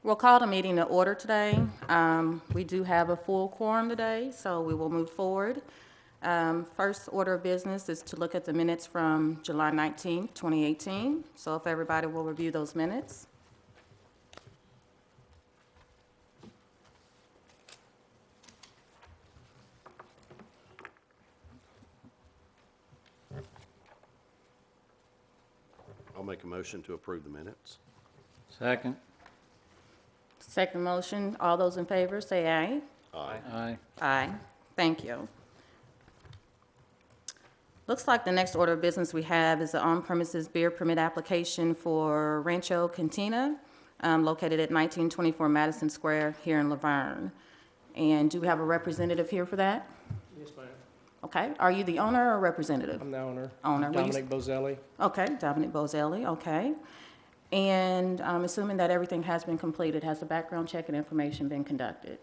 We'll call the meeting to order today. We do have a full quorum today, so we will move forward. First order of business is to look at the minutes from July 19th, 2018. So if everybody will review those minutes. I'll make a motion to approve the minutes. Second. Second motion, all those in favor, say aye. Aye. Aye. Aye. Thank you. Looks like the next order of business we have is the on-premises beer permit application for Rancho Cantina, located at 1924 Madison Square here in Laverne. And do we have a representative here for that? Yes, ma'am. Okay. Are you the owner or representative? I'm the owner. Owner. Will you- Dominic Bozelli. Okay, Dominic Bozelli, okay. And I'm assuming that everything has been completed. Has the background check and information been conducted?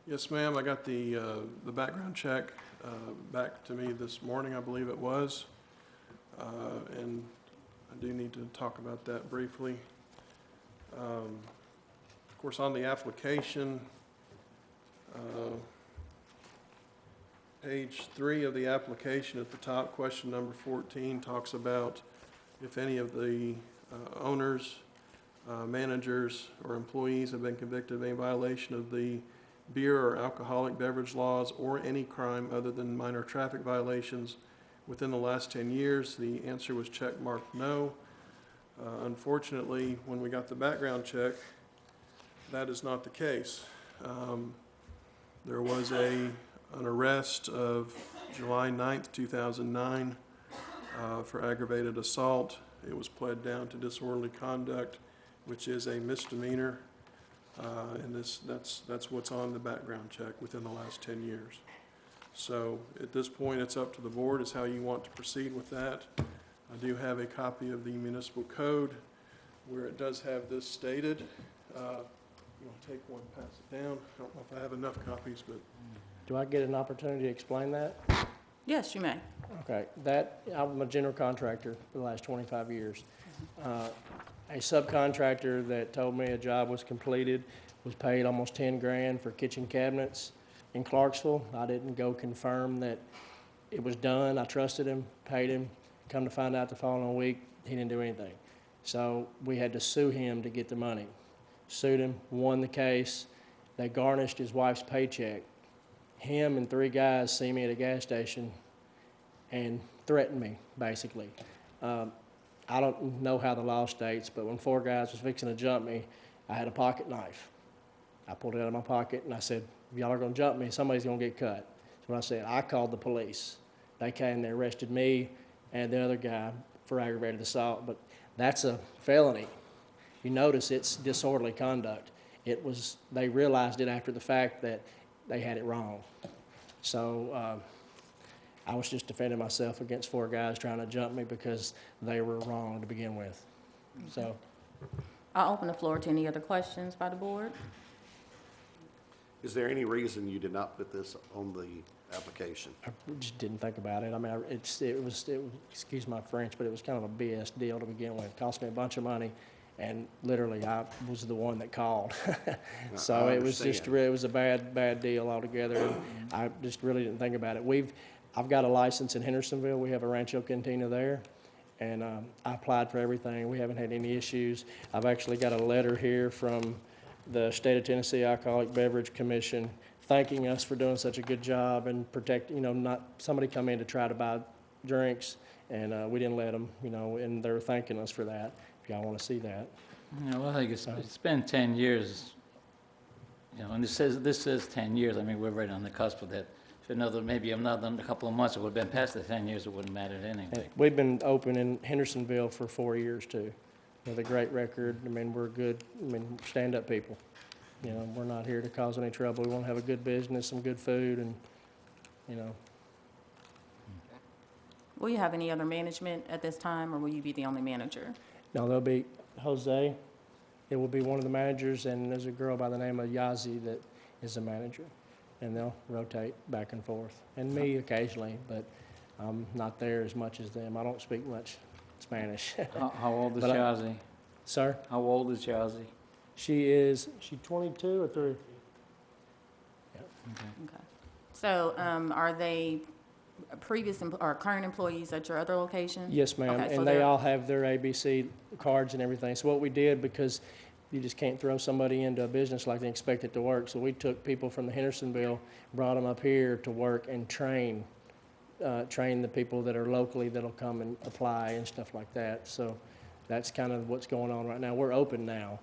Yes, ma'am. I got the background check back to me this morning, I believe it was. And I do need to talk about that briefly. Of course, on the application, page 3 of the application at the top, question number 14, talks about if any of the owners, managers, or employees have been convicted of any violation of the beer or alcoholic beverage laws or any crime other than minor traffic violations within the last 10 years. The answer was check marked no. Unfortunately, when we got the background check, that is not the case. There was an arrest of July 9th, 2009 for aggravated assault. It was pled down to disorderly conduct, which is a misdemeanor, and that's what's on the background check within the last 10 years. So at this point, it's up to the board as how you want to proceed with that. I do have a copy of the municipal code where it does have this stated. You want to take one, pass it down? I don't know if I have enough copies, but Do I get an opportunity to explain that? Yes, you may. Okay, I'm a general contractor for the last 25 years. A subcontractor that told me a job was completed was paid almost 10 grand for kitchen cabinets in Clarksville. I didn't go confirm that it was done. I trusted him, paid him. Come to find out the following week, he didn't do anything. So we had to sue him to get the money. Sued him, won the case. They garnished his wife's paycheck. Him and 3 guys see me at a gas station and threatened me, basically. I don't know how the law states, but when 4 guys was fixing to jump me, I had a pocket knife. I pulled it out of my pocket and I said, if y'all are gonna jump me, somebody's gonna get cut. So I said, I called the police. They came and they arrested me and the other guy for aggravated assault, but that's a felony. You notice it's disorderly conduct. They realized it after the fact that they had it wrong. So I was just defending myself against 4 guys trying to jump me because they were wrong to begin with. So I'll open the floor to any other questions by the board. Is there any reason you did not put this on the application? I just didn't think about it. I mean, it was, excuse my French, but it was kind of a BS deal to begin with. It cost me a bunch of money, and literally I was the one that called. So it was just, it was a bad deal altogether, and I just really didn't think about it. I've got a license in Hendersonville. We have a Rancho Cantina there, and I applied for everything. We haven't had any issues. I've actually got a letter here from the State of Tennessee Alcoholic Beverage Commission thanking us for doing such a good job and not somebody come in to try to buy drinks, and we didn't let them, and they're thanking us for that, if y'all want to see that. Yeah, well, I think it's been 10 years, and this says 10 years. I mean, we're right on the cusp of that. If maybe another couple of months, it would have been past the 10 years, it wouldn't matter anyway. We've been open in Hendersonville for 4 years, too, with a great record. I mean, we're good, stand-up people. We're not here to cause any trouble. We want to have a good business, some good food, and, Will you have any other management at this time, or will you be the only manager? No, there'll be Jose. It will be one of the managers, and there's a girl by the name of Yazi that is the manager. And they'll rotate back and forth. And me occasionally, but I'm not there as much as them. I don't speak much Spanish. How old is Shazi? Sir, How old is Yazzie? she 22 or 3? Okay. Okay. So, are they previous or current employees at your other location? Yes, ma'am, Okay, so and they they're- all have their ABC cards and everything. So what we did, because you just can't throw somebody into a business like that and expect it to work, so we took people from the Hendersonville, brought them up here to work and train the people that are locally that'll come and apply and stuff like that. So that's kind of what's going on right now. We're open now.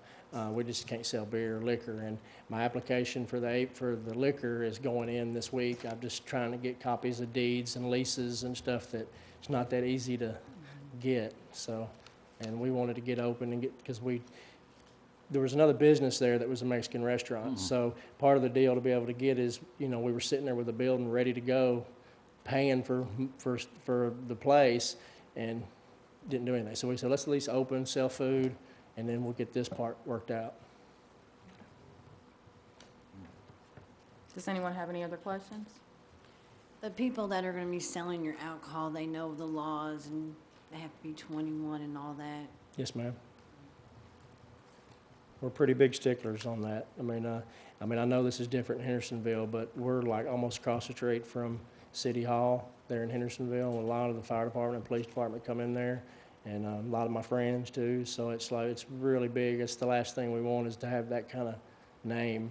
We just can't sell beer or liquor, and my application for the liquor is going in this week. I'm just trying to get copies of deeds and leases and stuff that it's not that easy to get. So, and we wanted to get open and get, because there was another business there that was a Mexican restaurant. So part of the deal to be able to get is, we were sitting there with a building ready to go, paying for the place, and didn't do anything. So we said, let's at least open, sell food, and then we'll get this part worked out. Does anyone have any other questions? The people that are gonna be selling your alcohol, they know the laws and they have to be 21 and all that. Yes, ma'am. We're pretty big sticklers on that. I mean, I know this is different in Hendersonville, but we're like almost across the street from City Hall there in Hendersonville. A lot of the fire department and police department come in there, and a lot of my friends too. So it's like, it's really big. It's the last thing we want is to have that kind of name,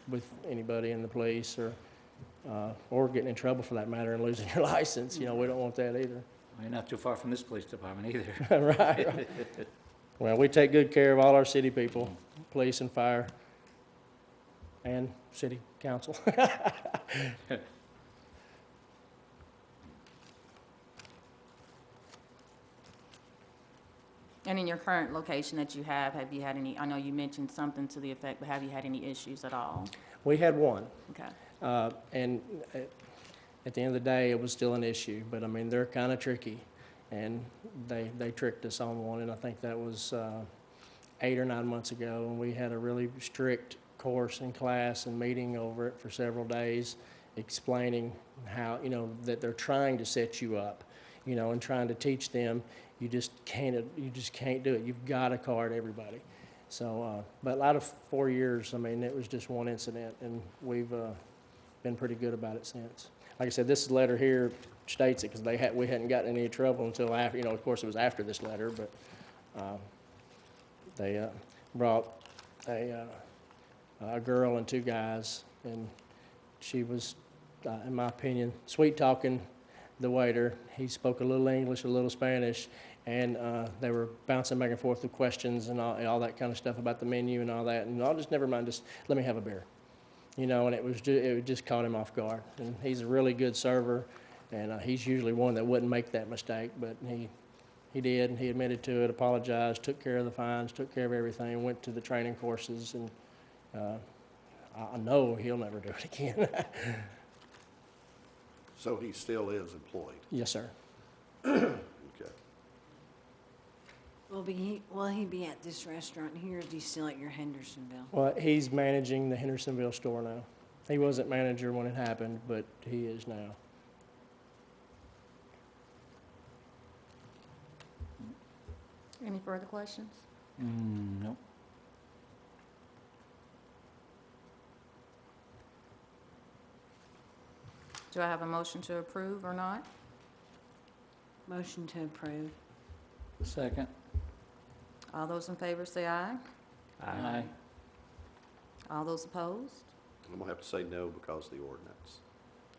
with anybody in the police or getting in trouble for that matter and losing your license. We don't want that either. Well, you're not too far from this police department either. Right. Well, we take good care of all our city people, police and fire, and city council. And in your current location that you have you had any, I know you mentioned something to the effect, but have you had any issues at all? We had one, Okay. and at the end of the day, it was still an issue. But I mean, they're kind of tricky, and they tricked us on one, and I think that was 8 or 9 months ago, and we had a really strict course in class and meeting over it for several days, explaining how, that they're trying to set you up, and trying to teach them. You just can't do it. You've got to card everybody. So, but out of 4 years, I mean, it was just one incident, and we've been pretty good about it since. Like I said, this letter here states it because we hadn't gotten any trouble until after. Of course, it was after this letter, but they brought a girl and 2 guys, and she was, in my opinion, sweet talking the waiter. He spoke a little English, a little Spanish, and they were bouncing back and forth with questions and all that kind of stuff about the menu and all that. And I'll just never mind, just let me have a beer, and it just caught him off guard. And he's a really good server, and he's usually one that wouldn't make that mistake, but he did, and he admitted to it, apologized, took care of the fines, took care of everything, went to the training courses, and I know he'll never do it again. So he still is employed? Yes, sir. Okay. Will he be at this restaurant here, or is he still at your Hendersonville? Well, he's managing the Hendersonville store now. He wasn't manager when it happened, but he is now. Any further questions? Nope. Do I have a motion to approve or not? Motion to approve. Second. All those in favor say aye. Aye. All those opposed? I'm gonna have to say no because of the ordinance.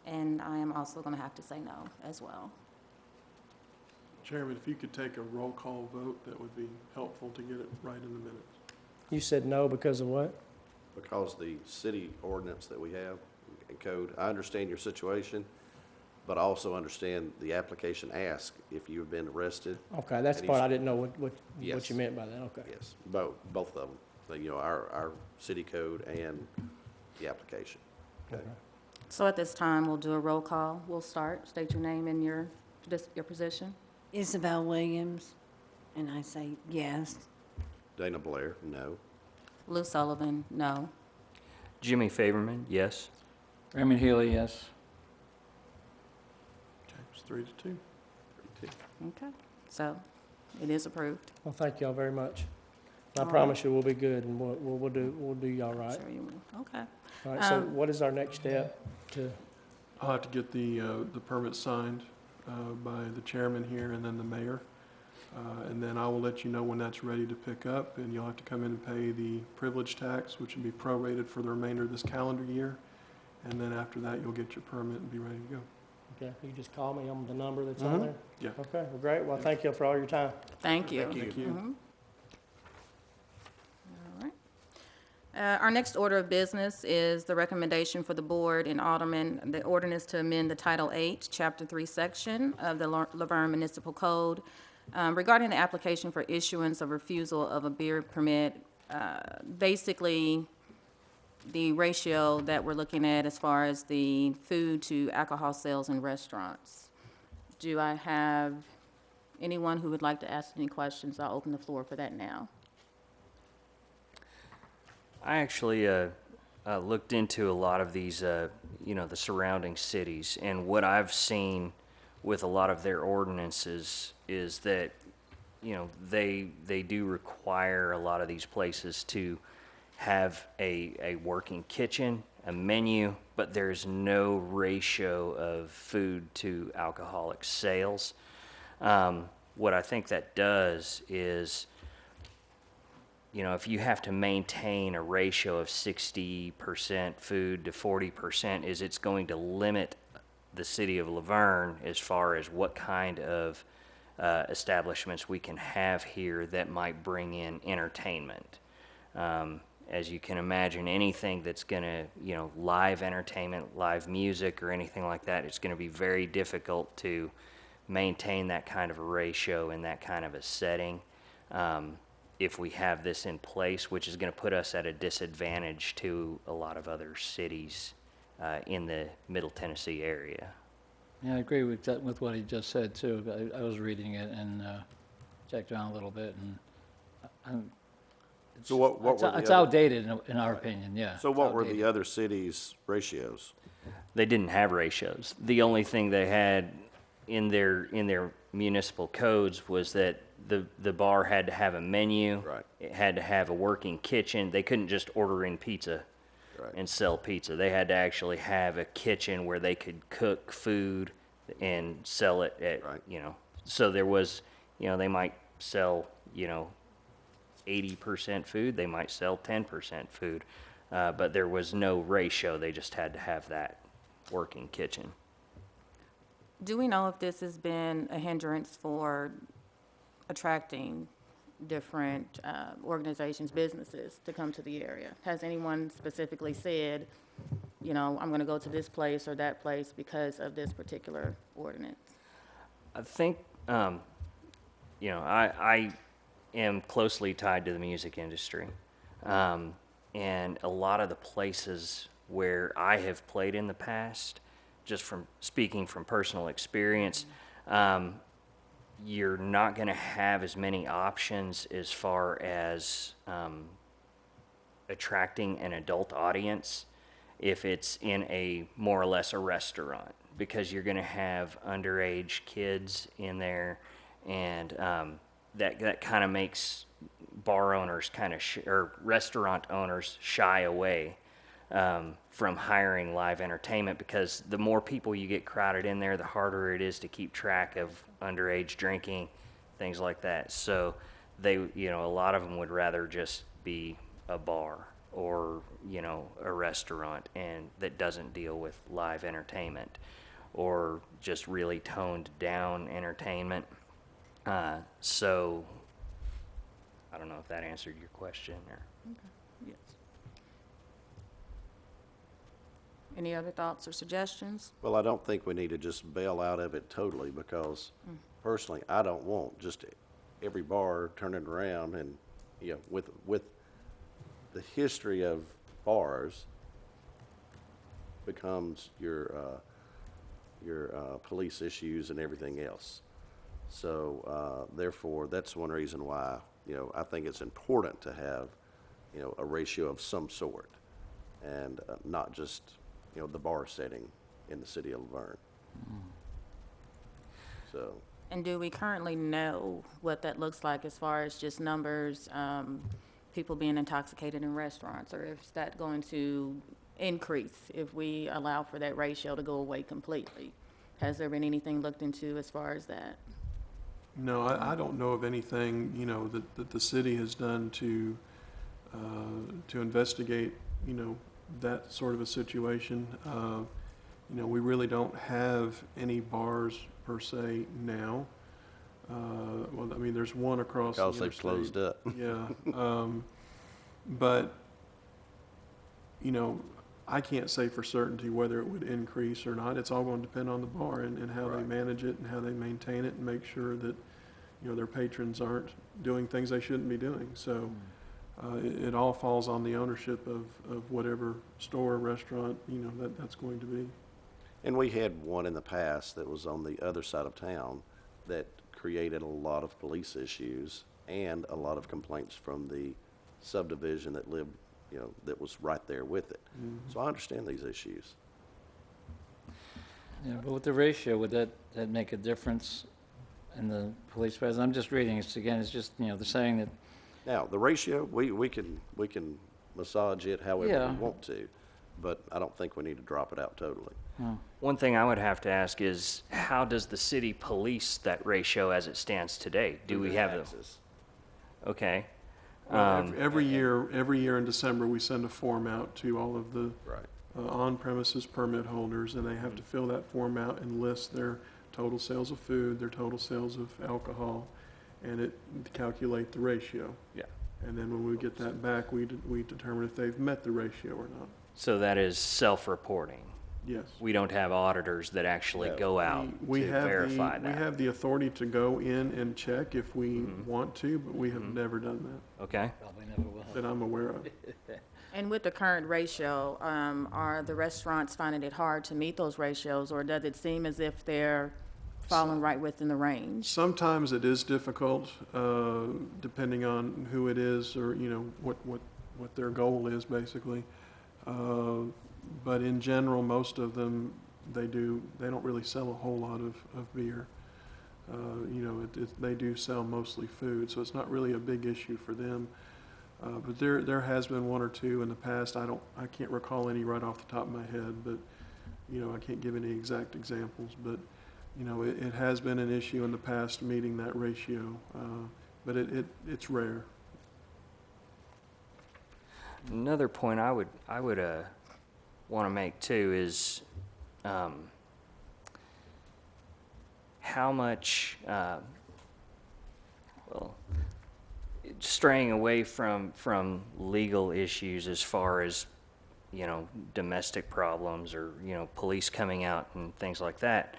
And I am also going to have to say no as well. Chairman, if you could take a roll call vote, that would be helpful to get it right in the minutes. You said no because of what? Because the city ordinance that we have and code, I understand your situation, but I also understand the application asks if you've been arrested. Okay, that's the And part he's- I didn't know what Yes. you meant by that. Okay. Yes, both of them, our city code and the application. Okay. So at this time, we'll do a roll call. We'll start. State your name and your position. Isabel Williams, and I say yes. Dana Blair, no. Lou Sullivan, no. Jimmy Favorman, yes. Raymond Healy, yes. Okay, it's 3-2. Okay, so it is approved. Well, thank y'all very much. I promise you, we'll be good, and we'll do y'all right. Sure you will. Okay. All right, so what is our next step to, I'll have to get the permit signed by the chairman here and then the mayor. And then I will let you know when that's ready to pick up, and you'll have to come in and pay the privilege tax, which will be prorated for the remainder of this calendar year. And then after that, you'll get your permit and be ready to go. okay, you just call me on the number that's on there? Yeah. Okay, well, great. Well, thank you for all your time. Thank you. Thank you. Mhm. All right. Our next order of business is the recommendation for the board and aldermen, the ordinance to amend the Title 8, Chapter 3 section of the Laverne Municipal Code regarding the application for issuance of refusal of a beer permit. Basically, the ratio that we're looking at as far as the food to alcohol sales in restaurants. Do I have anyone who would like to ask any questions? I'll open the floor for that now. I actually looked into a lot of these, the surrounding cities, and what I've seen with a lot of their ordinances is that, they do require a lot of these places to have a working kitchen, a menu, but there's no ratio of food to alcoholic sales. What I think that does is, if you have to maintain a ratio of 60% food to 40%, is it's going to limit the city of Laverne as far as what kind of establishments we can have here that might bring in entertainment. As you can imagine, anything that's going to, live entertainment, live music, or anything like that, it's going to be very difficult to maintain that kind of a ratio in that kind of a setting if we have this in place, which is going to put us at a disadvantage to a lot of other cities in the Middle Tennessee area. Yeah, I agree with that, with what he just said, too. I was reading it and checked around a little bit, and So what were the it's other, outdated in our opinion, yeah. so It's what were the outdated. other cities' ratios? They didn't have ratios. The only thing they had in their municipal codes was that the bar had to have a menu. Right. It had to have a working kitchen. They couldn't just order in pizza Right. and sell pizza. They had to actually have a kitchen where they could cook food and sell it at, Right. So there was, they might sell, 80% food, they might sell 10% food, but there was no ratio. They just had to have that working kitchen. Do we know if this has been a hindrance for attracting different organizations, businesses to come to the area? Has anyone specifically said, I'm going to go to this place or that place because of this particular ordinance? I think, I am closely tied to the music industry. And a lot of the places where I have played in the past, just from speaking from personal experience, you're not going to have as many options as far as attracting an adult audience if it's in a more or less a restaurant, because you're going to have underage kids in there, and that kind of makes bar owners or restaurant owners shy away from hiring live entertainment, because the more people you get crowded in there, the harder it is to keep track of underage drinking, things like that. So they, a lot of them would rather just be a bar or, a restaurant and that doesn't deal with live entertainment, or just really toned down entertainment. So I don't know if that answered your question or. Yes. Any other thoughts or suggestions? Well, I don't think we need to just bail out of it totally, because personally, I don't want just every bar turning around and, with the history of bars becomes your police issues and everything else. So, therefore, that's one reason why, I think it's important to have, a ratio of some sort, and not just, the bar setting in the city of Laverne. So, And do we currently know what that looks like as far as just numbers, people being intoxicated in restaurants? Or is that going to increase if we allow for that ratio to go away completely? Has there been anything looked into as far as that? No, I don't know of anything, that the city has done to investigate, that sort of a situation. We really don't have any bars per se now. Well, I mean, there's one across the Because they've interstate. closed up. Yeah, but, I can't say for certainty whether it would increase or not. It's all going to depend on the bar and how they Right. manage it and how they maintain it and make sure that, their patrons aren't doing things they shouldn't be doing. So, it all falls on the ownership of whatever store, restaurant, that's going to be. And we had one in the past that was on the other side of town that created a lot of police issues and a lot of complaints from the subdivision that lived, that was right there with it. So I understand these issues. Yeah, but with the ratio, would that make a difference in the police presence? I'm just reading it again, it's just, they're saying that, Now, the ratio, we can massage it however Yeah. we want to, but I don't think we need to drop it out totally. One thing I would have to ask is, how does the city police that ratio as it stands today? Do we have a, Taxes. okay, Well, every year in December, we send a form out to all of the Right. on-premises permit holders, and they have to fill that form out and list their total sales of food, their total sales of alcohol, and it calculate the ratio. Yeah. And then when we get that back, we determine if they've met the ratio or not. so that is self-reporting. Yes. We don't have auditors that actually No. go out We to have verify We that. have the authority to go in and check if we want to, but we have never done that, Okay? probably never will. that I'm aware of. And with the current ratio, are the restaurants finding it hard to meet those ratios, or does it seem as if they're falling right within the range? Sometimes it is difficult, depending on who it is or, what their goal is, basically. But in general, most of them, they don't really sell a whole lot of beer. They do sell mostly food, so it's not really a big issue for them. But there has been one or two in the past. I can't recall any right off the top of my head, but, I can't give any exact examples, but, it has been an issue in the past meeting that ratio, but it's rare. Another point I would want to make too is how much, straying away from legal issues as far as, domestic problems or, police coming out and things like that,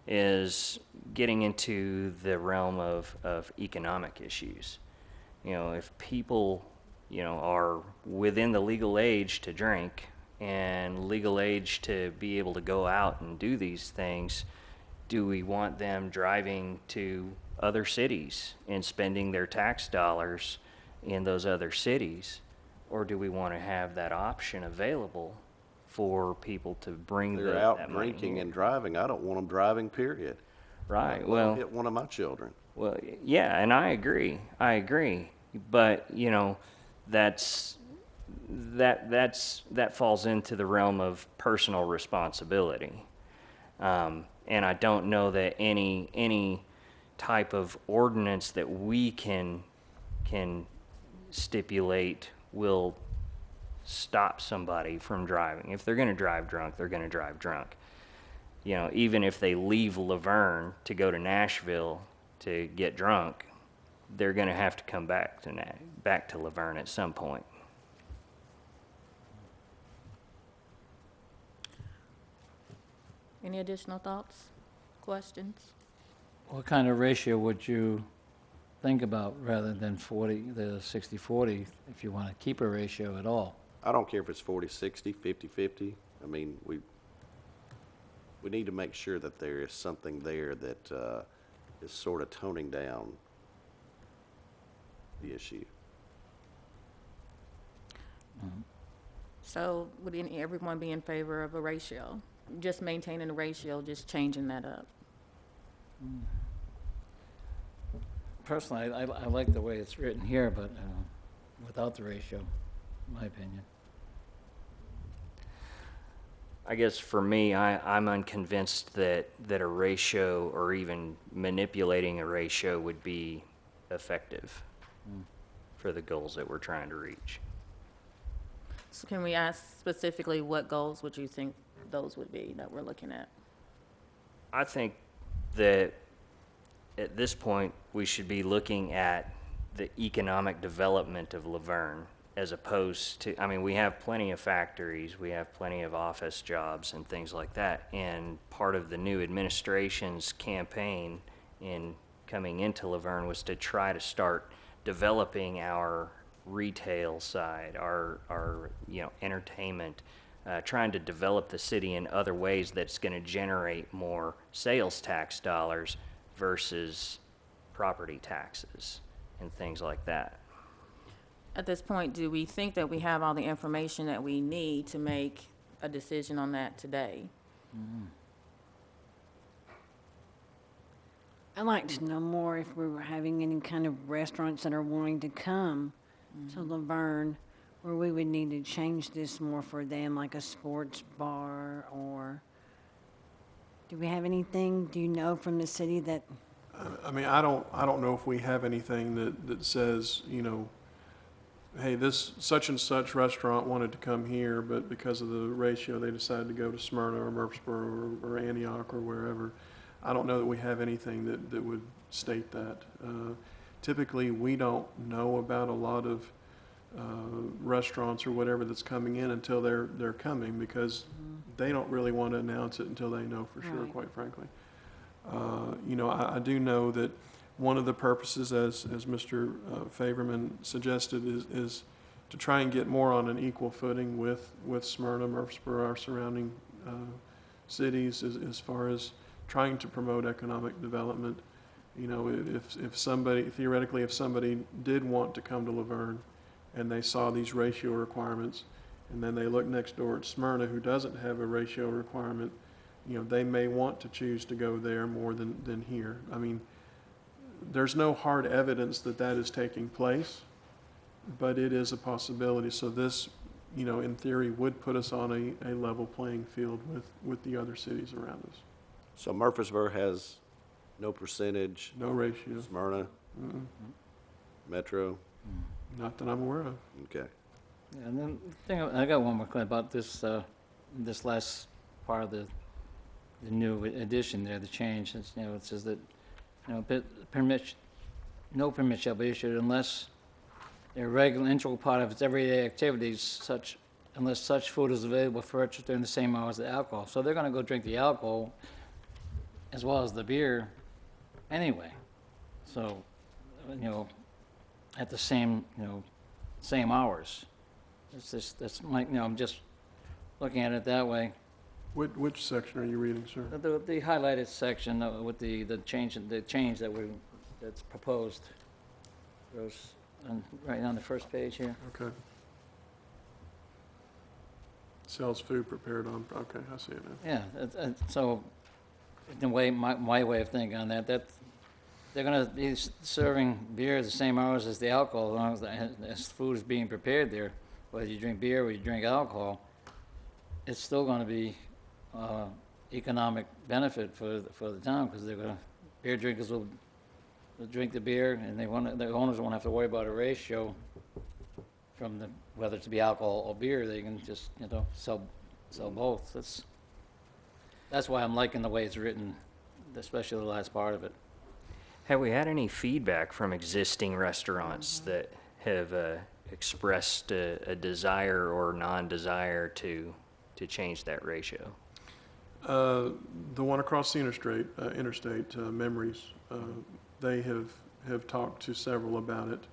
is getting into the realm of economic issues. If people, are within the legal age to drink and legal age to be able to go out and do these things, do we want them driving to other cities and spending their tax dollars in those other cities? Or do we want to have that option available for people to bring They're that out money drinking here? and driving. I don't want them driving, period. Right, Let 'em well, hit one of my children. well, yeah, and I agree. But, that falls into the realm of personal responsibility. And I don't know that any type of ordinance that we can stipulate will stop somebody from driving. If they're going to drive drunk, they're going to drive drunk. Even if they leave Laverne to go to Nashville to get drunk, they're going to have to come back to Laverne at some point. Any additional thoughts, questions? What kind of ratio would you think about rather than 60/40, if you want to keep a ratio at all? I don't care if it's 40-60, 50-50. I mean, we need to make sure that there is something there that is sort of toning down the issue. So would everyone be in favor of a ratio? Just maintaining a ratio, just changing that up? personally, I like the way it's written here, but without the ratio, in my opinion. I guess for me, I'm unconvinced that a ratio or even manipulating a ratio would be effective for the goals that we're trying to reach. So can we ask specifically what goals would you think those would be that we're looking at? I think that at this point, we should be looking at the economic development of Laverne as opposed to, I mean, we have plenty of factories, we have plenty of office jobs and things like that. And part of the new administration's campaign in coming into Laverne was to try to start developing our retail side, our entertainment, trying to develop the city in other ways that's going to generate more sales tax dollars versus property taxes and things like that. At this point, do we think that we have all the information that we need to make a decision on that today? I'd like to know more if we were having any kind of restaurants that are wanting to come to Laverne, where we would need to change this more for them, like a sports bar, or do we have anything, do you know from the city that, I mean, I don't know if we have anything that says, hey, this such and such restaurant wanted to come here, but because of the ratio, they decided to go to Smyrna or Murfreesboro or Antioch or wherever. I don't know that we have anything that would state that. Typically, we don't know about a lot of restaurants or whatever that's coming in until they're coming, because they don't really want to announce it until they know for sure, Right. quite frankly. I do know that one of the purposes, as Mr. Favorman suggested, is to try and get more on an equal footing with Smyrna, Murfreesboro, our surrounding cities, as far as trying to promote economic development. If somebody, theoretically, if somebody did want to come to Laverne and they saw these ratio requirements, and then they look next door at Smyrna, who doesn't have a ratio requirement, they may want to choose to go there more than here. I mean, there's no hard evidence that is taking place, but it is a possibility. So this, in theory, would put us on a level playing field with the other cities around us. So Murfreesboro has no percentage, No ratio, Smyrna, Metro, not that I'm aware of. okay. And then, I got one more question about this, this last part of the new addition there, the change. It's, it says that, no permit shall be issued unless a regular integral part of its everyday activities, unless such food is available for purchase during the same hours as the alcohol. So they're gonna go drink the alcohol as well as the beer anyway. So, at the same, same hours. That's my, I'm just looking at it that way. Which section are you reading, sir? The highlighted section with the change that's proposed goes right on the first page here. Okay. Sells food prepared on, okay, I see it now. Yeah, so the way, my way of thinking on that they're gonna be serving beer the same hours as the alcohol, as long as food is being prepared there. Whether you drink beer or you drink alcohol, it's still gonna be economic benefit for the town, because beer drinkers will drink the beer, and the owners won't have to worry about a ratio from whether it be alcohol or beer. They can just sell both. That's why I'm liking the way it's written, especially the last part of it. Have we had any feedback from existing restaurants that have expressed a desire or non-desire to change that ratio? The one across the interstate, Memories, they have talked to several about it,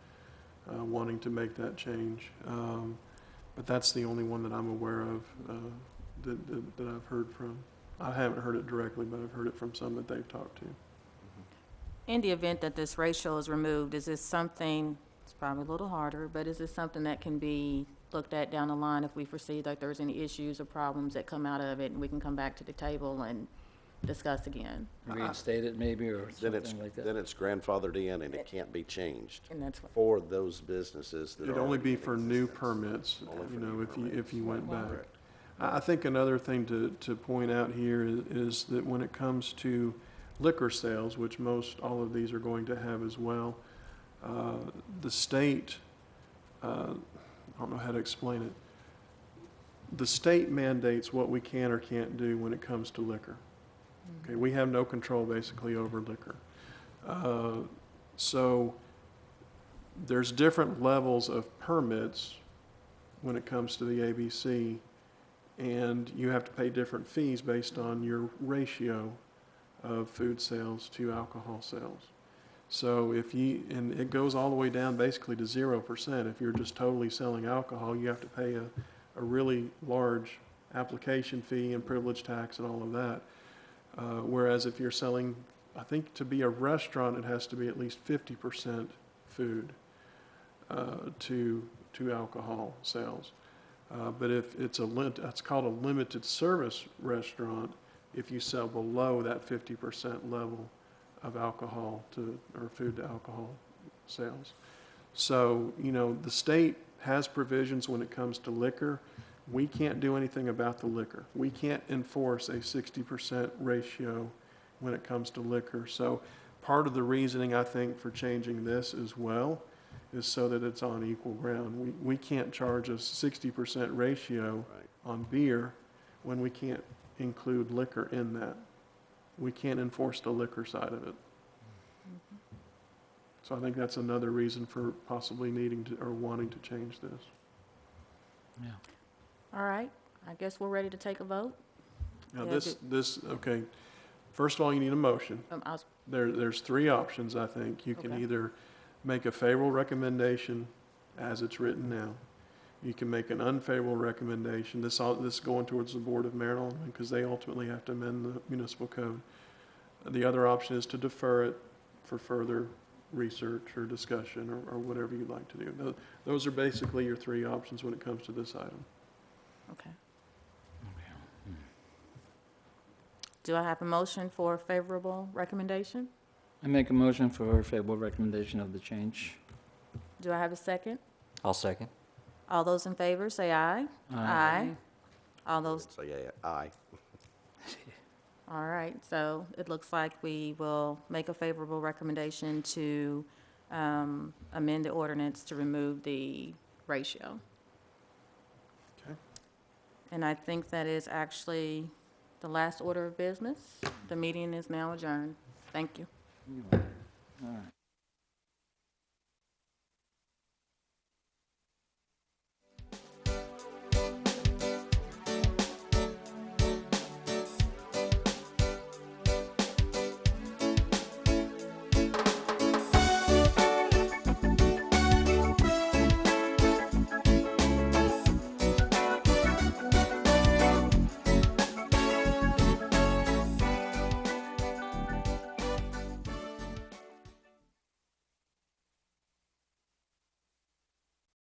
wanting to make that change. But that's the only one that I'm aware of that I've heard from. I haven't heard it directly, but I've heard it from some that they've talked to. In the event that this ratio is removed, is this something, it's probably a little harder, but is this something that can be looked at down the line if we foresee that there's any issues or problems that come out of it, and we can come back to the table and discuss again. Reinstate it maybe, or Then it's, something like that. then it's grandfathered in and it can't be changed And that's what, for those businesses that are. It'd only be in for new existence. permits, Only for you know, new if you went back. Correct. I think another thing to point out here is that when it comes to liquor sales, which most all of these are going to have as well, the state, I don't know how to explain it. The state mandates what we can or can't do when it comes to liquor. Okay, we have no control basically over liquor. So there's different levels of permits when it comes to the ABC, and you have to pay different fees based on your ratio of food sales to alcohol sales. So and it goes all the way down basically to 0%. If you're just totally selling alcohol, you have to pay a really large application fee and privilege tax and all of that. Whereas if you're selling, I think to be a restaurant, it has to be at least 50% food to alcohol sales. But if it's that's called a limited service restaurant, if you sell below that 50% level of alcohol or food to alcohol sales. So, you know, the state has provisions when it comes to liquor. We can't do anything about the liquor. We can't enforce a 60% ratio when it comes to liquor. So part of the reasoning, I think, for changing this as well is so that it's on equal ground. We can't charge a 60% ratio Right. on beer when we can't include liquor in that. We can't enforce the liquor side of it. So I think that's another reason for possibly needing to or wanting to change this. Yeah. all right, I guess we're ready to take a vote. Now, Yeah, okay, first of all, you need a motion. I was, There's three options, I think. You can Okay. either make a favorable recommendation as it's written now. You can make an unfavorable recommendation. This is going towards the Board of Maryland because they ultimately have to amend the municipal code. The other option is to defer it for further research or discussion or whatever you'd like to do. Those are basically your three options when it comes to this item. okay. Do I have a motion for a favorable recommendation? I make a motion for a favorable recommendation of the change. Do I have a second? I'll second. All those in favor, say aye. Aye. All those, So, yeah, aye. all right, so it looks like we will make a favorable recommendation to amend the ordinance to remove the ratio. Okay. And I think that is actually the last order of business. The meeting is now adjourned. Thank you. All right.